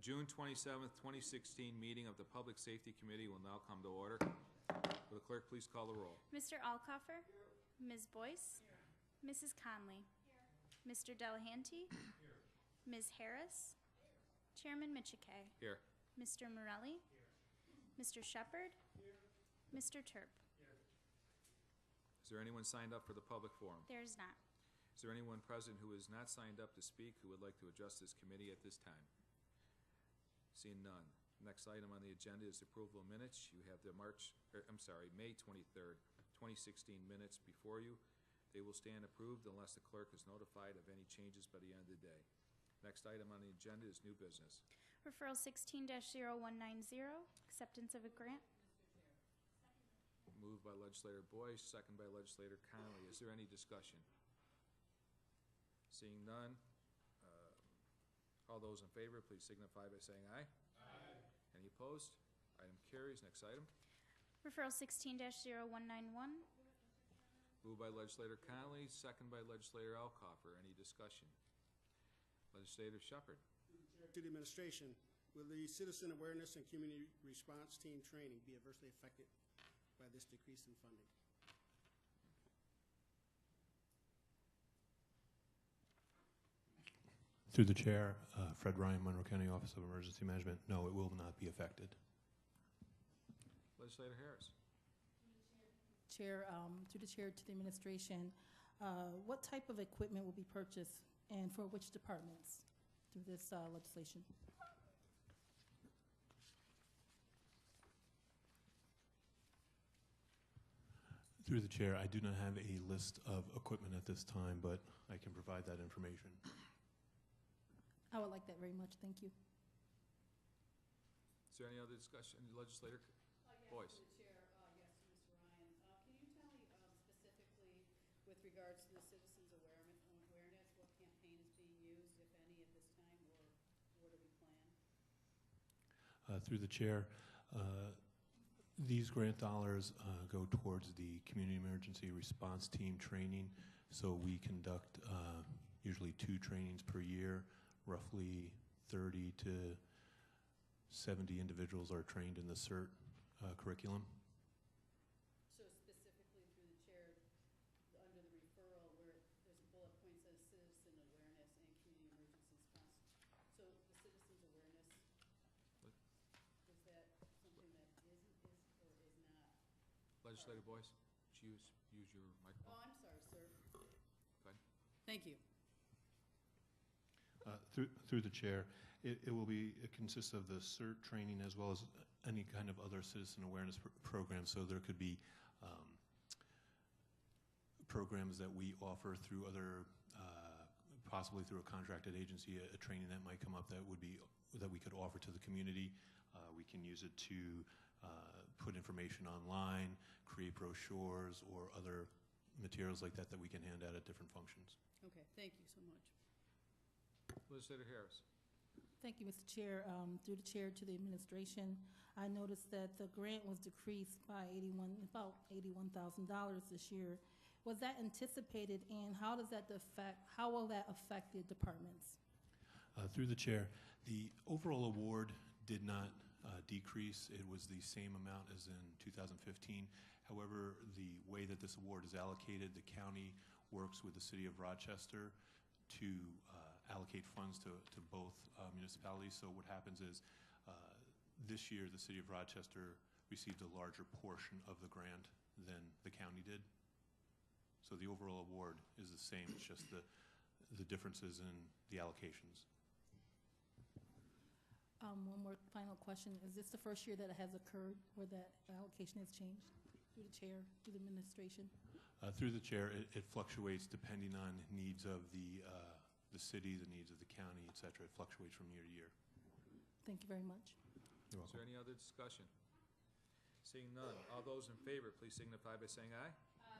The June 27th, 2016 meeting of the Public Safety Committee will now come to order. Will the clerk please call the roll? Mr. Alcoffer? Ms. Boyce? Mrs. Conley? Mr. Delahanty? Ms. Harris? Chairman Michike? Here. Mr. Morelli? Mr. Shepard? Mr. Terp? Is there anyone signed up for the public forum? There is not. Is there anyone present who is not signed up to speak who would like to address this committee at this time? Seeing none. Next item on the agenda is approval of minutes. You have the May 23rd, 2016 minutes before you. They will stand approved unless the clerk is notified of any changes by the end of the day. Next item on the agenda is new business. Referral 16-0190, acceptance of a grant. Moved by Legislator Boyce, second by Legislator Conley. Is there any discussion? Seeing none, all those in favor, please signify by saying aye. Aye. Any opposed? Item carries. Next item. Referral 16-0191. Moved by Legislator Conley, second by Legislator Alcoffer. Any discussion? Legislator Shepard. To the administration, will the citizen awareness and community response team training be adversely affected by this decrease in funding? Through the chair, Fred Ryan, Monroe County Office of Emergency Management. No, it will not be affected. Legislator Harris. Chair, through the chair to the administration, what type of equipment will be purchased and for which departments through this legislation? Through the chair, I do not have a list of equipment at this time, but I can provide that information. I would like that very much. Thank you. Is there any other discussion? Legislator Boyce. Yes, Chair. Yes, Mr. Ryan. Can you tell me specifically with regards to the citizens' awareness, what campaign is being used, if any, at this time, or what do we plan? Through the chair, these grant dollars go towards the community emergency response team training. So we conduct usually 2 trainings per year. Roughly 30 to 70 individuals are trained in the CERT curriculum. So specifically through the chair, under the referral, where there's a bullet point that says citizen awareness and community emergency response. So the citizens awareness, is that something that is or is not? Legislator Boyce, use your microphone. Oh, I'm sorry, sir. Go ahead. Thank you. Through the chair, it consists of the CERT training as well as any kind of other citizen awareness programs. So there could be programs that we offer through other, possibly through a contracted agency, a training that might come up that we could offer to the community. We can use it to put information online, create brochures, or other materials like that we can hand out at different functions. Okay, thank you so much. Legislator Harris. Thank you, Mr. Chair. Through the chair to the administration, I noticed that the grant was decreased by about $81,000 this year. Was that anticipated, and how will that affect the departments? Through the chair, the overall award did not decrease. It was the same amount as in 2015. However, the way that this award is allocated, the county works with the city of Rochester to allocate funds to both municipalities. So what happens is this year the city of Rochester received a larger portion of the grant than the county did. So the overall award is the same. It's just the differences in the allocations. One more final question. Is this the first year that it has occurred where that allocation has changed? Through the chair, through the administration? Through the chair, it fluctuates depending on needs of the city, the needs of the county, et cetera. It fluctuates from year to year. Thank you very much. You're Is welcome. there any other discussion? Seeing none, all those in favor, please signify by saying aye.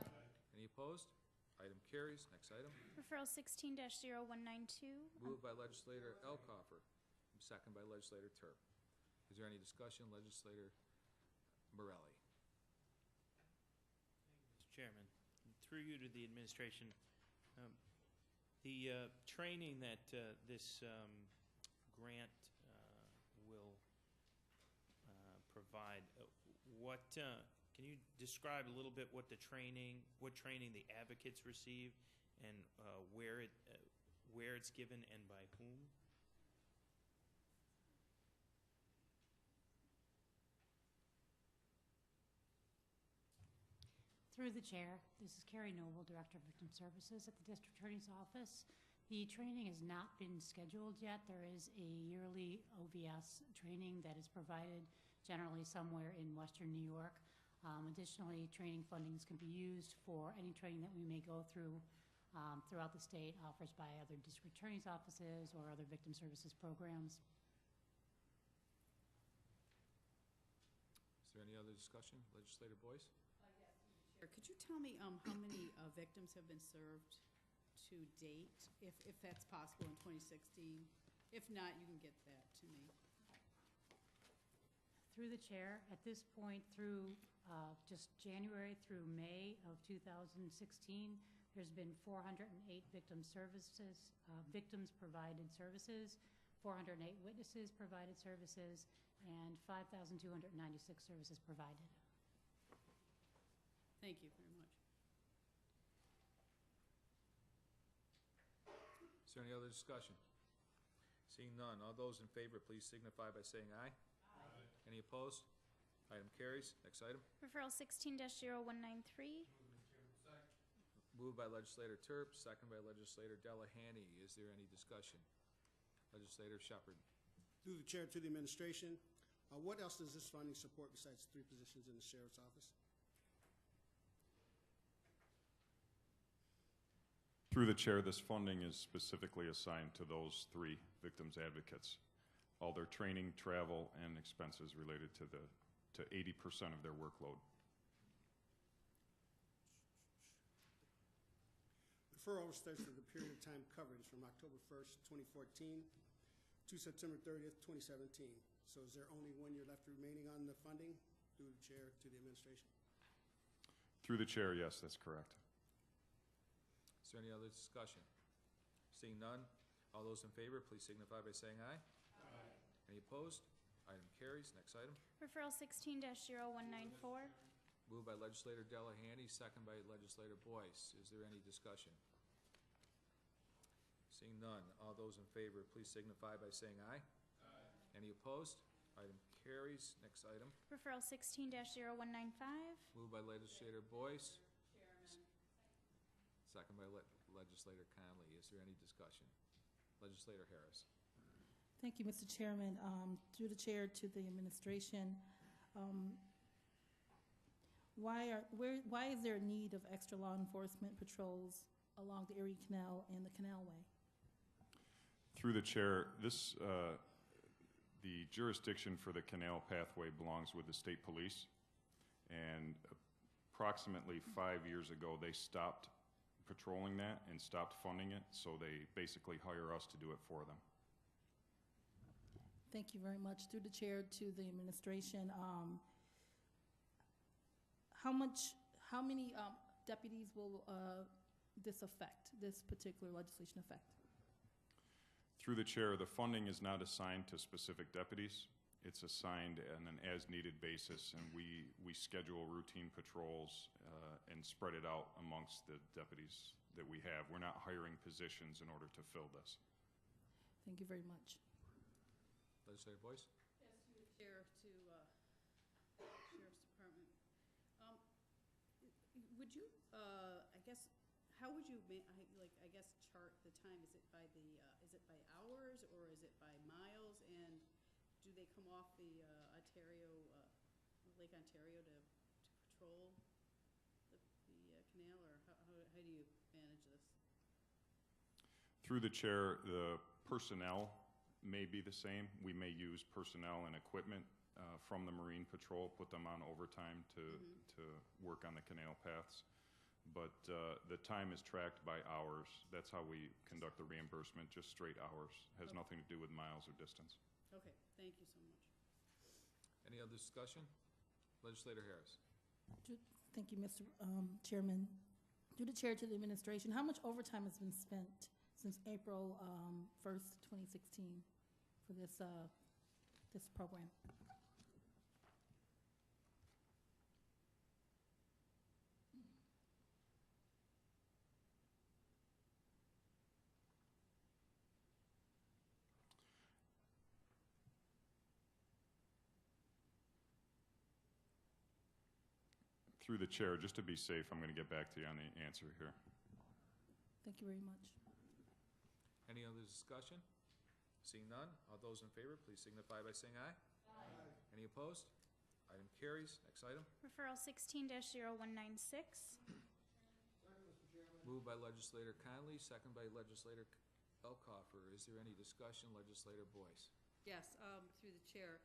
Aye. Any opposed? Item carries. Next item. Referral 16-0192. Moved by Legislator Alcoffer, second by Legislator Terp. Is there any discussion? Legislator Morelli. Mr. Chairman, through you to the administration, the training that this grant provide. Can you describe a little bit what training the advocates receive, and where it's given and by whom? Through the chair, this is Carrie Noble, Director of Victim Services at the District Attorney's Office. The training has not been scheduled yet. There is a yearly OVS training that is provided generally somewhere in Western New York. Additionally, training fundings can be used for any training that we may go through throughout the state, offers by other district attorneys' offices or other victim services programs. Is there any other discussion? Legislator Boyce? Could you tell me how many victims have been served to date, if that's possible in 2016? If not, you can get that to me. Through the chair, at this point, through just January through May of 2016, there's been 408 victims provided services, 408 witnesses provided services, and 5,296 services provided. Thank you very much. Is there any other discussion? Seeing none, all those in favor, please signify by saying aye. Aye. Any opposed? Item carries. Next item. Referral 16-0193. Moved by Legislator Turp, second by Legislator Delahanty. Is there any discussion? Legislator Shepherd. Through the chair to the administration, what else does this funding support besides 3 positions in the sheriff's office? Through the chair, this funding is specifically assigned to those 3 victims advocates. All their training, travel, and expenses related to 80% of their workload. The referral starts for the period of time covered is from October 1st, 2014 to September 30th, 2017. So is there only 1 year left remaining on the funding? Through the chair to the administration. Through the chair, yes, that's correct. Is there any other discussion? Seeing none, all those in favor, please signify by saying aye. Aye. Any opposed? Item carries. Next item. Referral 16-0194. Moved by Legislator Delahanty, second by Legislator Boyce. Is there any discussion? Seeing none, all those in favor, please signify by saying aye. Aye. Any opposed? Item carries. Next item. Referral 16-0195. Moved by Legislator Boyce, Chairman. second by Legislator Conley. Is there any discussion? Legislator Harris. Thank you, Mr. Chairman. Through the chair to the administration, why is there a need of extra law enforcement patrols along the Erie Canal and the Canalway? Through the chair, the jurisdiction for the canal pathway belongs with the state police, and approximately 5 years ago they stopped patrolling that and stopped funding it, so they basically hire us to do it for them. Thank you very much. Through the chair to the administration, how many deputies will this particular legislation affect? Through the chair, the funding is not assigned to specific deputies. It's assigned on an as-needed basis, and we schedule routine patrols and spread it out amongst the deputies that we have. We're not hiring positions in order to fill this. Thank you very much. Legislator Boyce? Yes, through the chair to Sheriff's Department. Would you, I guess, how would you chart the time? Is it by hours, or is it by miles? And do they come off the Lake Ontario to patrol the canal, or how do you manage this? Through the chair, the personnel may be the same. We may use personnel and equipment from the Marine Patrol, put them on overtime to work on the canal paths. But the time is tracked by hours. That's how we conduct the reimbursement, just straight hours. Has nothing to do with miles or distance. Okay, thank you so much. Any other discussion? Legislator Harris. Thank you, Mr. Chairman. Through the chair to the administration, how much overtime has been spent since April 1st, 2016 for this program? Through the chair, just to be safe, I'm going to get back to you on the answer here. Thank you very much. Any other discussion? Seeing none, all those in favor, please signify by saying aye. Aye. Any opposed? Item carries. Next item. Referral 16-0196. Moved by legislator Conley, second by legislator Elkoffer. Is there any discussion? Legislator Boyce. Yes, through the chair.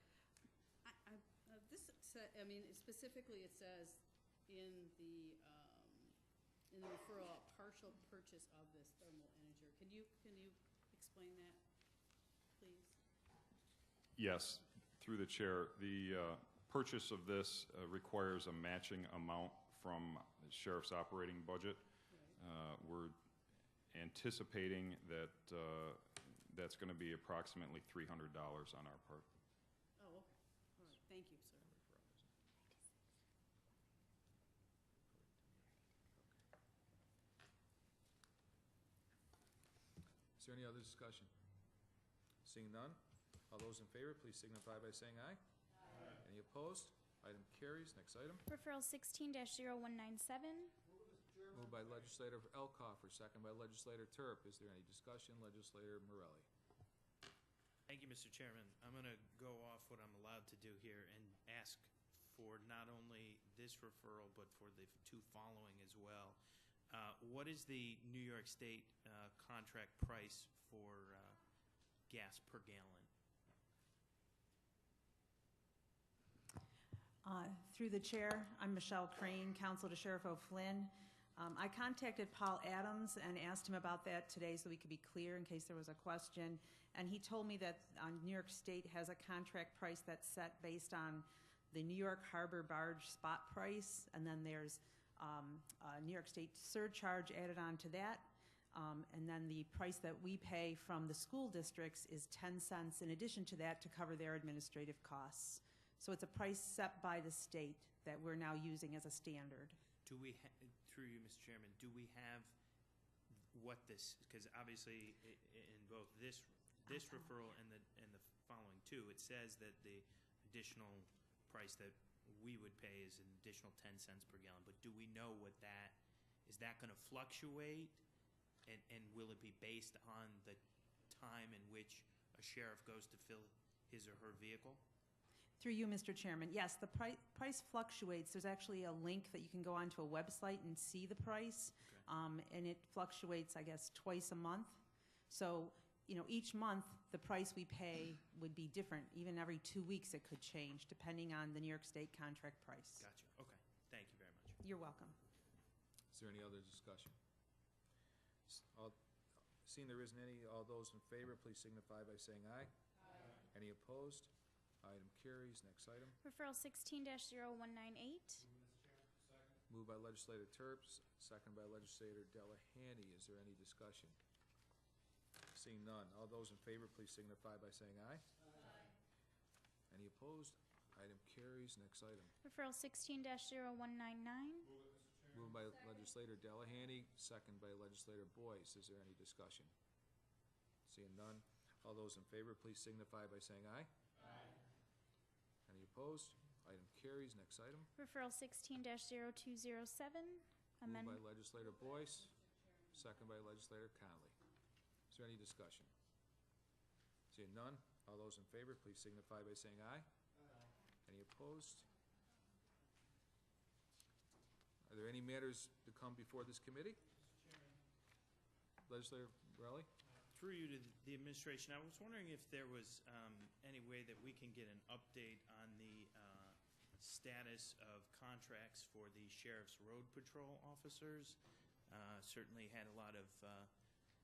Specifically it says in the referral, partial purchase of this thermal imager. Can you explain that, please? Yes, through the chair. The purchase of this requires a matching amount from the sheriff's operating budget. We're anticipating that that's going to be approximately $300 on our part. Oh, okay. All right. Thank you, sir. Is there any other discussion? Seeing none, all those in favor, please signify by saying aye. Aye. Any opposed? Item carries. Next item. Referral 16-0197. Moved by legislator Elkoffer, second by legislator Turp. Is there any discussion? Legislator Morelli. Thank you, Mr. Chairman. I'm going to go off what I'm allowed to do here and ask for not only this referral, but for the two following as well. What is the New York State contract price for gas per gallon? Through the chair, I'm Michelle Crane, counsel to Sheriff O'Flynn. I contacted Paul Adams and asked him about that today so we could be clear in case there was a question. And he told me that New York State has a contract price that's set based on the New York Harbor barge spot price, and then there's a New York State surcharge added on to that. And then the price that we pay from the school districts is 10 cents in addition to that to cover their administrative costs. So it's a price set by the state that we're now using as a standard. Do we, through you, Mr. Chairman, do we have what this, because obviously in both this referral and the following two, it says that the additional price that we would pay is an additional 10 cents per gallon. But do we know what that, is that going to fluctuate? And will it be based on the time in which a sheriff goes to fill his or her vehicle? Through you, Mr. Chairman, yes, the price fluctuates. There's actually a link that you can go onto a website and see the price, okay. And it fluctuates, I guess, twice a month. So, each month the price we pay would be different. Even every 2 weeks it could change depending on the New York State contract price. Gotcha. Okay. Thank you very much. You're welcome. Is there any other discussion? Seeing there isn't any, all those in favor, please signify by saying aye. Aye. Any opposed? Item carries. Next item. Referral 16-0198. Moved by legislator Terps, second by legislator Delahanty. Is there any discussion? Seeing none, all those in favor, please signify by saying aye. Aye. Any opposed? Item carries. Next item. Referral 16-0199. Moved by legislator Delahanty, second by legislator Boyce. Is there any discussion? Seeing none, all those in favor, please signify by saying aye. Aye. Any opposed? Item carries. Next item. Referral 16-0207. Moved by legislator Boyce, second by legislator Conley. Is there any discussion? Seeing none, all those in favor, please signify by saying aye. Aye. Any opposed? Are there any matters to come before this committee? Legislator Morelli? Through you to the administration, I was wondering if there was any way that we can get an update on the status of contracts for the sheriff's road patrol officers. Certainly had a lot of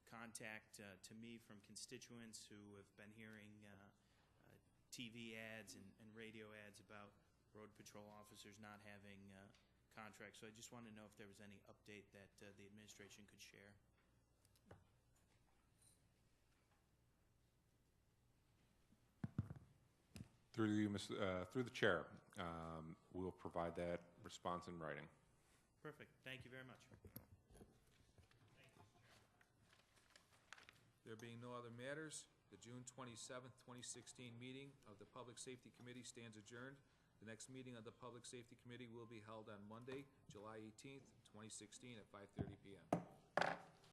contact to me from constituents who have been hearing TV ads and radio ads about road patrol officers not having contracts. So I just want to know if there was any update that the administration could share. Through you, through the chair, we'll provide that response in writing. Perfect. Thank you very much. There being no other matters, the June 27th, 2016 meeting of the Public Safety Committee stands adjourned. The next meeting of the Public Safety Committee will be held on Monday, July 18th, 2016, at 5:30 PM.